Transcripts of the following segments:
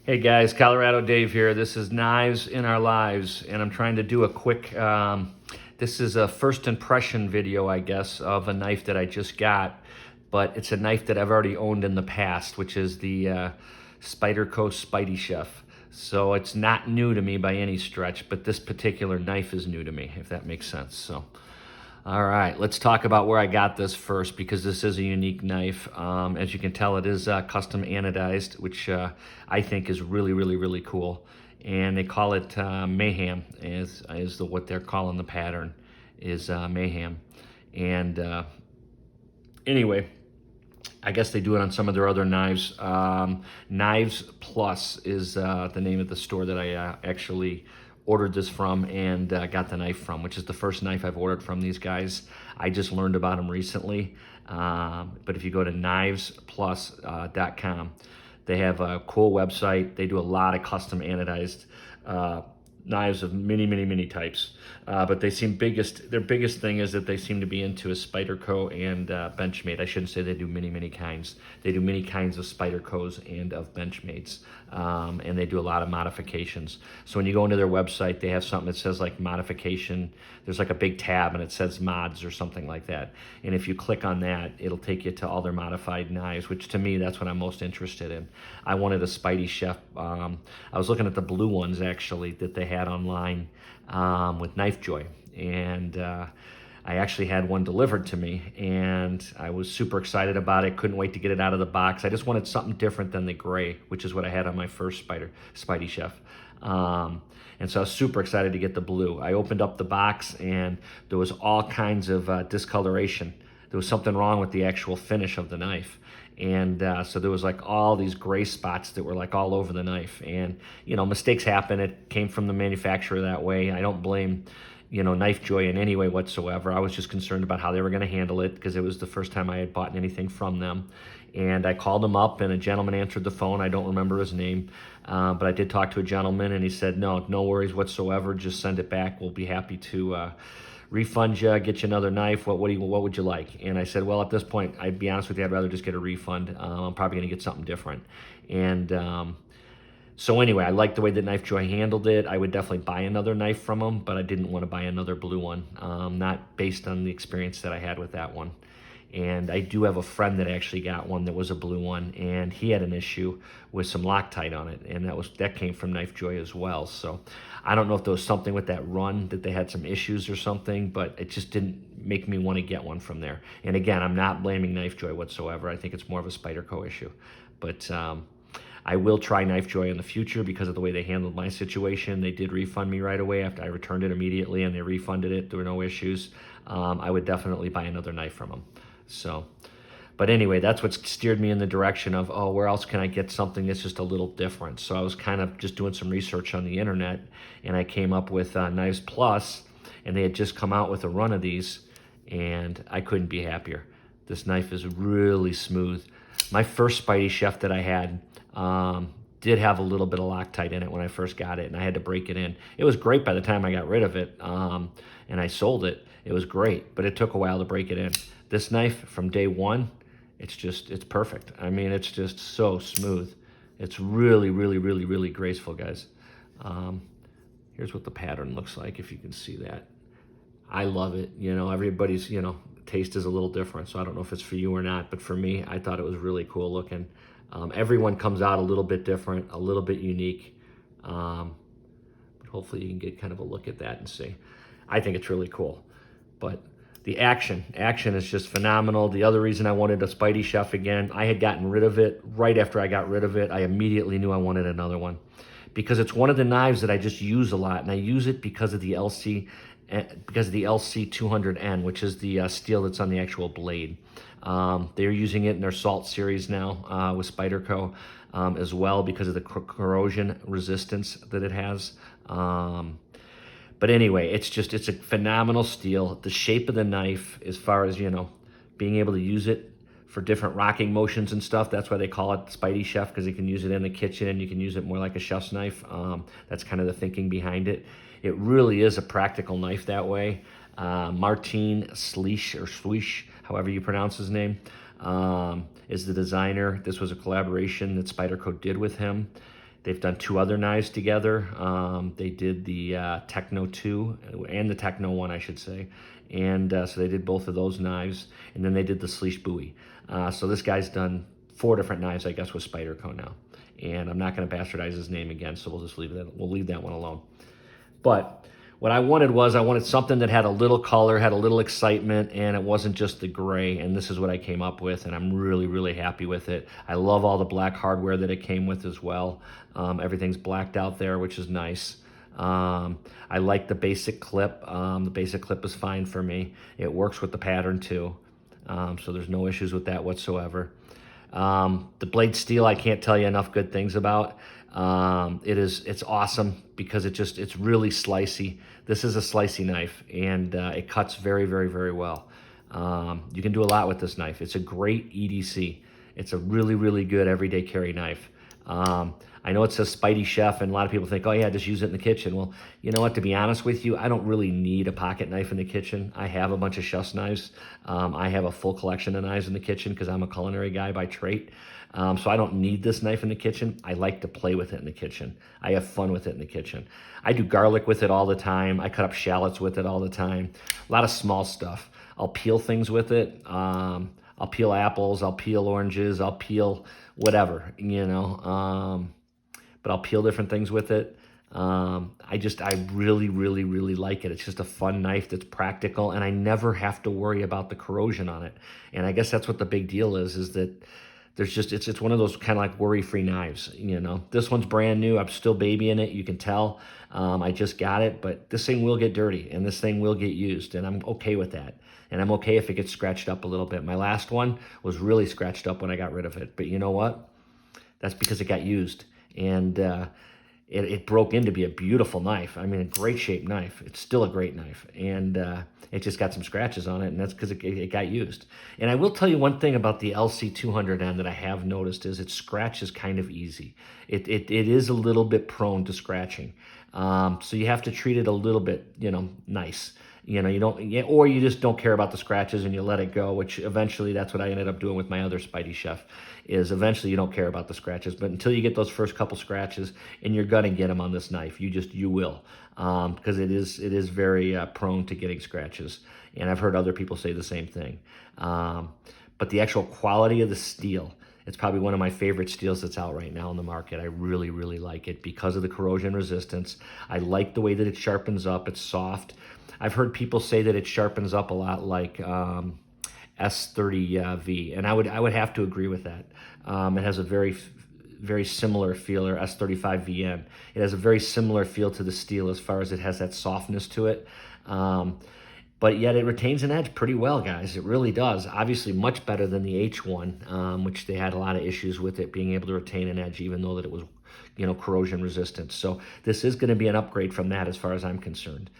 Hey guys, Colorado Dave here. This is Knives in Our Lives, and I'm trying to do a quick, this is a first impression video, I guess, of a knife that I just got, but it's a knife that I've already owned in the past, which is the Spydiechef Spydiechef. So it's not new to me by any stretch, but this particular knife is new to me, if that makes sense. So, all right, let's talk about where I got this first because this is a unique knife. As you can tell, it is custom anodized, which I think is really, really, really cool. And they call it Mayhem, is what they're calling the pattern, is Mayhem. And anyway, I guess they do it on some of their other knives. Knives Plus is the name of the store that I actually ordered this from and got the knife from, which is the first knife I've ordered from these guys. I just learned about them recently. But if you go to knivesplus.com, they have a cool website. They do a lot of custom anodized knives of many types. But they seem their biggest thing is that they seem to be into a Spyderco and Benchmade. I shouldn't say they do many kinds. They do many kinds of Spydercos and of Benchmades. And they do a lot of modifications. So when you go into their website, they have something that says like modification. There's like a big tab and it says mods or something like that. And if you click on that, it'll take you to all their modified knives, which to me, that's what I'm most interested in. I wanted a Spydiechef. I was looking at the blue ones actually that they had online with Knife Joy, and I actually had one delivered to me, and I was super excited about it. Couldn't wait to get it out of the box. I just wanted something different than the gray, which is what I had on my first Spydiechef. And so I was super excited to get the blue. I opened up the box, and there was all kinds of discoloration. There was something wrong with the actual finish of the knife. And so there was like all these gray spots that were like all over the knife. And, mistakes happen. It came from the manufacturer that way. I don't blame, Knife Joy in any way whatsoever. I was just concerned about how they were going to handle it because it was the first time I had bought anything from them. And I called them up and a gentleman answered the phone. I don't remember his name, but I did talk to a gentleman and he said, no worries whatsoever. Just send it back. We'll be happy to refund you, get you another knife. What would you like? And I said, well, at this point, I'd be honest with you, I'd rather just get a refund. I'm probably going to get something different. And so anyway, I liked the way that Knife Joy handled it. I would definitely buy another knife from them, but I didn't want to buy another blue one, not based on the experience that I had with that one. And I do have a friend that actually got one that was a blue one, and he had an issue with some Loctite on it, and that came from Knife Joy as well. So I don't know if there was something with that run that they had some issues or something, but it just didn't make me want to get one from there. And again, I'm not blaming Knife Joy whatsoever. I think it's more of a Spyderco issue. But I will try Knife Joy in the future because of the way they handled my situation. They did refund me right away after I returned it immediately, and they refunded it. There were no issues. I would definitely buy another knife from them. So, but anyway, that's what steered me in the direction of, where else can I get something that's just a little different? So I was kind of just doing some research on the internet, and I came up with Knives Plus, and they had just come out with a run of these, and I couldn't be happier. This knife is really smooth. My first Spydiechef that I had did have a little bit of Loctite in it when I first got it, and I had to break it in. It was great by the time I got rid of it, and I sold it. It was great, but it took a while to break it in. This knife, from day one, it's perfect. I mean, it's just so smooth. It's really graceful, guys. Here's what the pattern looks like, if you can see that. I love it. Everybody's, taste is a little different, so I don't know if it's for you or not, but for me, I thought it was really cool looking. Everyone comes out a little bit different, a little bit unique, but hopefully you can get kind of a look at that and see. I think it's really cool, but the action is just phenomenal. The other reason I wanted a Spydiechef again, I had gotten rid of it. Right after I got rid of it, I immediately knew I wanted another one because it's one of the knives that I just use a lot, and I use it because of the LC 200N, which is the steel that's on the actual blade. They're using it in their Salt series now with Spyderco as well because of the corrosion resistance that it has. But anyway, it's a phenomenal steel. The shape of the knife, as far as, being able to use it for different rocking motions and stuff, that's why they call it Spydiechef, because you can use it in the kitchen and you can use it more like a chef's knife. That's kind of the thinking behind it. It really is a practical knife that way. Martin Schleich, however you pronounce his name, is the designer. This was a collaboration that Spyderco did with him. They've done 2 other knives together. They did the Techno 2 and the Techno 1, I should say. And so they did both of those knives. And then they did the Sleesh Bowie. So this guy's done 4 different knives, I guess, with Spyderco now. And I'm not going to bastardize his name again, so we'll just leave that one alone. But what I wanted something that had a little color, had a little excitement, and it wasn't just the gray. And this is what I came up with, and I'm really, really happy with it. I love all the black hardware that it came with as well. Everything's blacked out there, which is nice. I like the basic clip. The basic clip is fine for me. It works with the pattern too, so there's no issues with that whatsoever. The blade steel, I can't tell you enough good things about. It's awesome because it's really slicey. This is a slicey knife, and it cuts very, very, very well. You can do a lot with this knife. It's a great EDC. It's a really, really good everyday carry knife. I know it says Spydiechef, and a lot of people think, oh yeah, just use it in the kitchen. Well, you know what, to be honest with you, I don't really need a pocket knife in the kitchen. I have a bunch of chef's knives. I have a full collection of knives in the kitchen because I'm a culinary guy by trait. So I don't need this knife in the kitchen. I like to play with it in the kitchen. I have fun with it in the kitchen. I do garlic with it all the time. I cut up shallots with it all the time. A lot of small stuff. I'll peel things with it. I'll peel apples. I'll peel oranges. I'll peel whatever, but I'll peel different things with it. I really, really, really like it. It's just a fun knife that's practical, and I never have to worry about the corrosion on it. And I guess that's what the big deal is that it's one of those kind of like worry-free knives, This one's brand new. I'm still babying it. You can tell. I just got it, but this thing will get dirty, and this thing will get used, and I'm okay with that. And I'm okay if it gets scratched up a little bit. My last one was really scratched up when I got rid of it, but you know what? That's because it got used. And it broke in to be a beautiful knife. I mean, a great shaped knife. It's still a great knife. And it just got some scratches on it, and that's because it got used. And I will tell you one thing about the LC200N that I have noticed is its scratch is kind of easy. It is a little bit prone to scratching. So you have to treat it a little bit, nice. You don't, or you just don't care about the scratches and you let it go, which eventually that's what I ended up doing with my other Spydiechef, is eventually you don't care about the scratches. But until you get those first couple scratches, and you're going to get them on this knife, you will, because it is very prone to getting scratches. And I've heard other people say the same thing. But the actual quality of the steel, it's probably one of my favorite steels that's out right now in the market. I really, really like it because of the corrosion resistance. I like the way that it sharpens up. It's soft. I've heard people say that it sharpens up a lot like S30V, and I would have to agree with that. It has a very, very similar feel, or S35VN. It has a very similar feel to the steel as far as it has that softness to it. But yet it retains an edge pretty well, guys. It really does. Obviously much better than the H1, which they had a lot of issues with it being able to retain an edge, even though that it was, corrosion resistant. So this is going to be an upgrade from that as far as I'm concerned.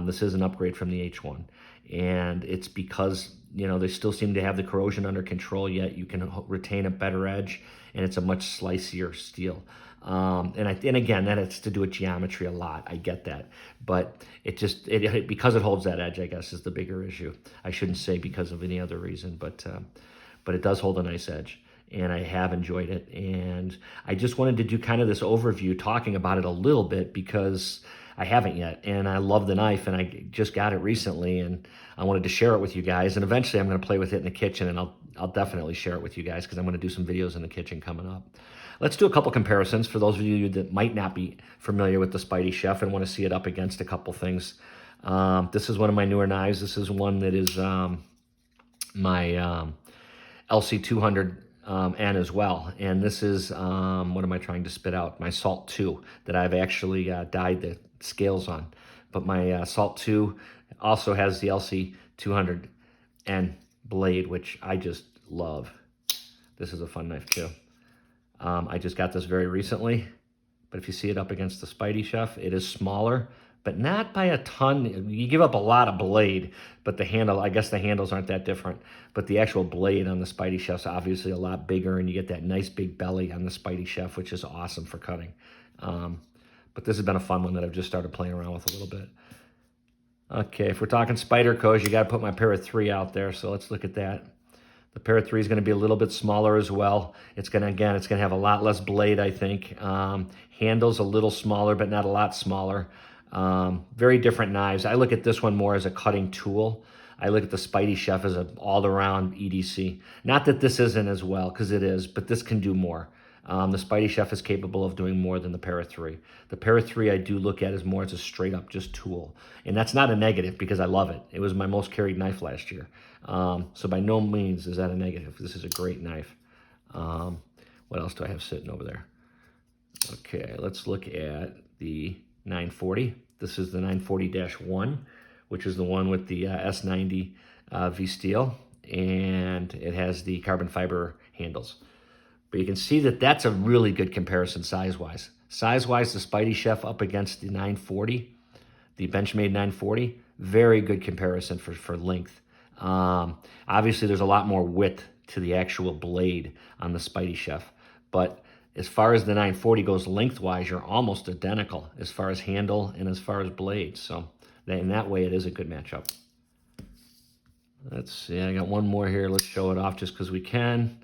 This is an upgrade from the H1. And it's because, they still seem to have the corrosion under control, yet you can retain a better edge, and it's a much slicier steel. And again, that has to do with geometry a lot. I get that, but because it holds that edge, I guess, is the bigger issue. I shouldn't say because of any other reason, but it does hold a nice edge, and I have enjoyed it. And I just wanted to do kind of this overview, talking about it a little bit because I haven't yet, and I love the knife, and I just got it recently, and I wanted to share it with you guys. And eventually, I'm going to play with it in the kitchen, and I'll definitely share it with you guys because I'm going to do some videos in the kitchen coming up. Let's do a couple comparisons for those of you that might not be familiar with the Spydiechef and want to see it up against a couple things. This is one of my newer knives. This is one that is my LC200N as well. And this is, what am I trying to spit out? My Salt 2 that I've actually dyed the scales on. But my Salt 2 also has the LC200N blade, which I just love. This is a fun knife too. I just got this very recently, but if you see it up against the Spydiechef, it is smaller, but not by a ton. You give up a lot of blade, but the handle, I guess the handles aren't that different, but the actual blade on the Spydiechef is obviously a lot bigger, and you get that nice big belly on the Spydiechef, which is awesome for cutting. But this has been a fun one that I've just started playing around with a little bit. Okay, if we're talking Spydercos, you got to put my pair of 3 out there, so let's look at that. The Para 3 is going to be a little bit smaller as well. It's going to have a lot less blade, I think. Handle's a little smaller, but not a lot smaller. Very different knives. I look at this one more as a cutting tool. I look at the Spydiechef as an all-around EDC. Not that this isn't as well, because it is, but this can do more. The Spydiechef is capable of doing more than the Para 3. The Para 3 I do look at as more as a straight-up just tool. And that's not a negative, because I love it. It was my most carried knife last year. So by no means is that a negative. This is a great knife. What else do I have sitting over there? Okay, let's look at the 940. This is the 940-1, which is the one with the S90 V-steel, and it has the carbon fiber handles. But you can see that that's a really good comparison size-wise. Size-wise, the Spydiechef up against the 940, the Benchmade 940, very good comparison for length. Obviously, there's a lot more width to the actual blade on the Spydiechef, but as far as the 940 goes lengthwise, you're almost identical as far as handle and as far as blade. So in that way, it is a good matchup. Let's see, I got one more here. Let's show it off just because we can.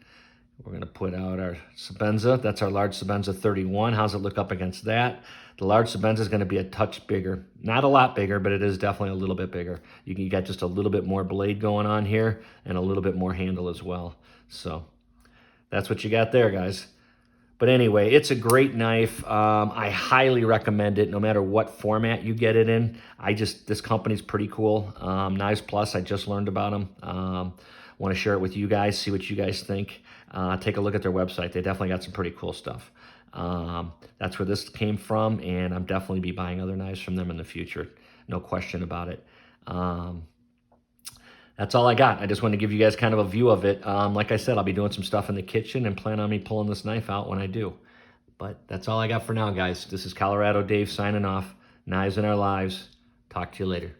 We're going to put out our Sebenza. That's our large Sebenza 31. How's it look up against that? The large Sebenza is going to be a touch bigger. Not a lot bigger, but it is definitely a little bit bigger. You got just a little bit more blade going on here and a little bit more handle as well. So that's what you got there, guys. But anyway, it's a great knife. I highly recommend it no matter what format you get it in. This company's pretty cool. Knives Plus, I just learned about them. Want to share it with you guys, see what you guys think. Take a look at their website. They definitely got some pretty cool stuff. That's where this came from, and I'm definitely be buying other knives from them in the future. No question about it. That's all I got. I just wanted to give you guys kind of a view of it. Like I said, I'll be doing some stuff in the kitchen and plan on me pulling this knife out when I do. But that's all I got for now, guys. This is Colorado Dave signing off. Knives in our lives. Talk to you later.